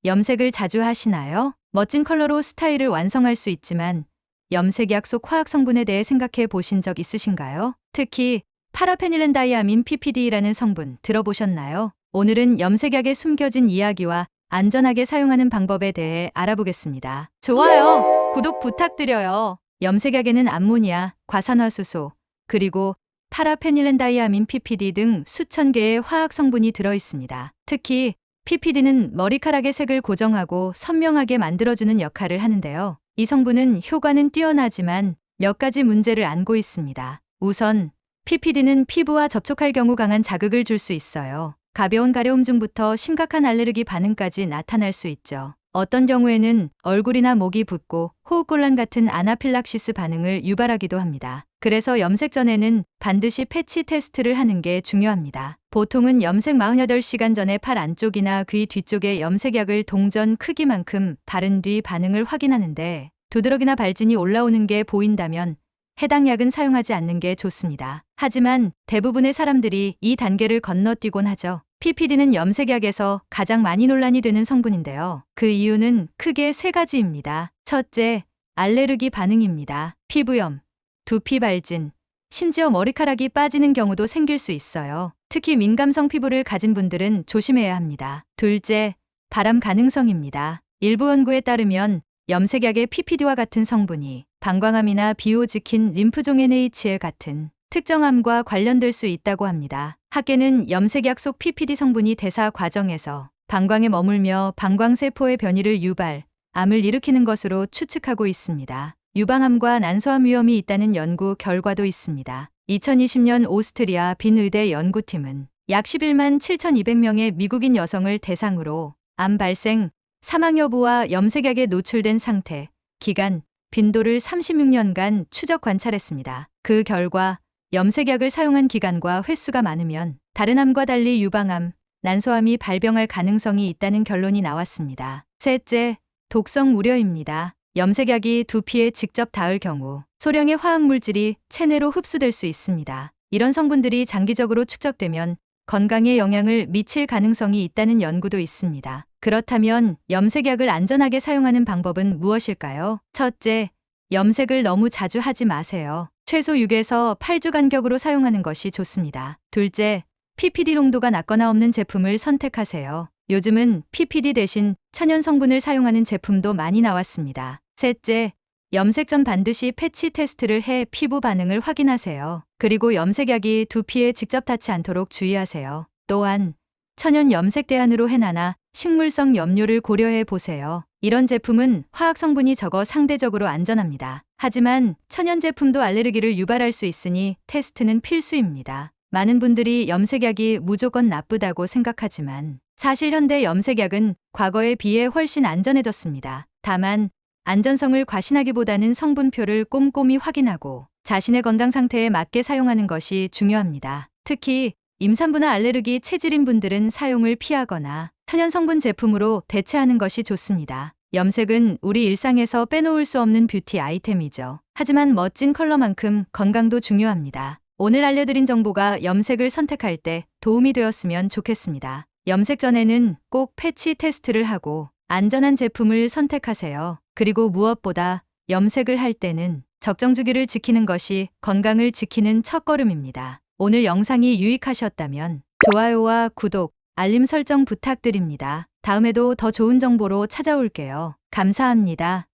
염색을 자주 하시나요? 멋진 컬러로 스타일을 완성할 수 있지만 염색약 속 화학 성분에 대해 생각해 보신 적 있으신가요? 특히 파라페닐렌다이아민 PPD라는 성분 들어보셨나요? 오늘은 염색약에 숨겨진 이야기와 안전하게 사용하는 방법에 대해 알아보겠습니다. 좋아요, 구독 부탁드려요. 염색약에는 암모니아, 과산화수소, 그리고 파라페닐렌다이아민 PPD 등 수천 개의 화학 성분이 들어 있습니다. 특히 PPD는 머리카락의 색을 고정하고 선명하게 만들어주는 역할을 하는데요. 이 성분은 효과는 뛰어나지만 몇 가지 문제를 안고 있습니다. 우선 PPD는 피부와 접촉할 경우 강한 자극을 줄 수 있어요. 가벼운 가려움증부터 심각한 알레르기 반응까지 나타날 수 있죠. 어떤 경우에는 얼굴이나 목이 붓고 호흡곤란 같은 아나필락시스 반응을 유발하기도 합니다. 그래서 염색 전에는 반드시 패치 테스트를 하는 게 중요합니다. 보통은 염색 48시간 전에 팔 안쪽이나 귀 뒤쪽에 염색약을 동전 크기만큼 바른 뒤 반응을 확인하는데 두드러기나 발진이 올라오는 게 보인다면 해당 약은 사용하지 않는 게 좋습니다. 하지만 대부분의 사람들이 이 단계를 건너뛰곤 하죠. PPD는 염색약에서 가장 많이 논란이 되는 성분인데요. 그 이유는 크게 세 가지입니다. 첫째, 알레르기 반응입니다. 피부염, 두피 발진, 심지어 머리카락이 빠지는 경우도 생길 수 있어요. 특히 민감성 피부를 가진 분들은 조심해야 합니다. 둘째, 발암 가능성입니다. 일부 연구에 따르면 염색약의 PPD와 같은 성분이 방광암이나 비오지킨 림프종 NHL 같은 특정암과 관련될 수 있다고 합니다. 학계는 염색약 속 PPD 성분이 대사 과정에서 방광에 머물며 방광세포의 변이를 유발, 암을 일으키는 것으로 추측하고 있습니다. 유방암과 난소암 위험이 있다는 연구 결과도 있습니다. 2020년 오스트리아 빈의대 연구팀은 약 11만 7,200명의 미국인 여성을 대상으로 암 발생, 사망 여부와 염색약에 노출된 상태, 기간, 빈도를 36년간 추적 관찰했습니다. 그 결과 염색약을 사용한 기간과 횟수가 많으면 다른 암과 달리 유방암, 난소암이 발병할 가능성이 있다는 결론이 나왔습니다. 셋째, 독성 우려입니다. 염색약이 두피에 직접 닿을 경우 소량의 화학물질이 체내로 흡수될 수 있습니다. 이런 성분들이 장기적으로 축적되면 건강에 영향을 미칠 가능성이 있다는 연구도 있습니다. 그렇다면 염색약을 안전하게 사용하는 방법은 무엇일까요? 첫째, 염색을 너무 자주 하지 마세요. 최소 6에서 8주 간격으로 사용하는 것이 좋습니다. 둘째, PPD 농도가 낮거나 없는 제품을 선택하세요. 요즘은 PPD 대신 천연 성분을 사용하는 제품도 많이 나왔습니다. 셋째, 염색 전 반드시 패치 테스트를 해 피부 반응을 확인하세요. 그리고 염색약이 두피에 직접 닿지 않도록 주의하세요. 또한 천연 염색 대안으로 헤나나 식물성 염료를 고려해 보세요. 이런 제품은 화학 성분이 적어 상대적으로 안전합니다. 하지만 천연 제품도 알레르기를 유발할 수 있으니 테스트는 필수입니다. 많은 분들이 염색약이 무조건 나쁘다고 생각하지만 사실 현대 염색약은 과거에 비해 훨씬 안전해졌습니다. 다만 안전성을 과신하기보다는 성분표를 꼼꼼히 확인하고 자신의 건강 상태에 맞게 사용하는 것이 중요합니다. 특히 임산부나 알레르기 체질인 분들은 사용을 피하거나 천연 성분 제품으로 대체하는 것이 좋습니다. 염색은 우리 일상에서 빼놓을 수 없는 뷰티 아이템이죠. 하지만 멋진 컬러만큼 건강도 중요합니다. 오늘 알려드린 정보가 염색을 선택할 때 도움이 되었으면 좋겠습니다. 염색 전에는 꼭 패치 테스트를 하고 안전한 제품을 선택하세요. 그리고 무엇보다 염색을 할 때는 적정 주기를 지키는 것이 건강을 지키는 첫걸음입니다. 오늘 영상이 유익하셨다면 좋아요와 구독, 알림 설정 부탁드립니다. 다음에도 더 좋은 정보로 찾아올게요. 감사합니다.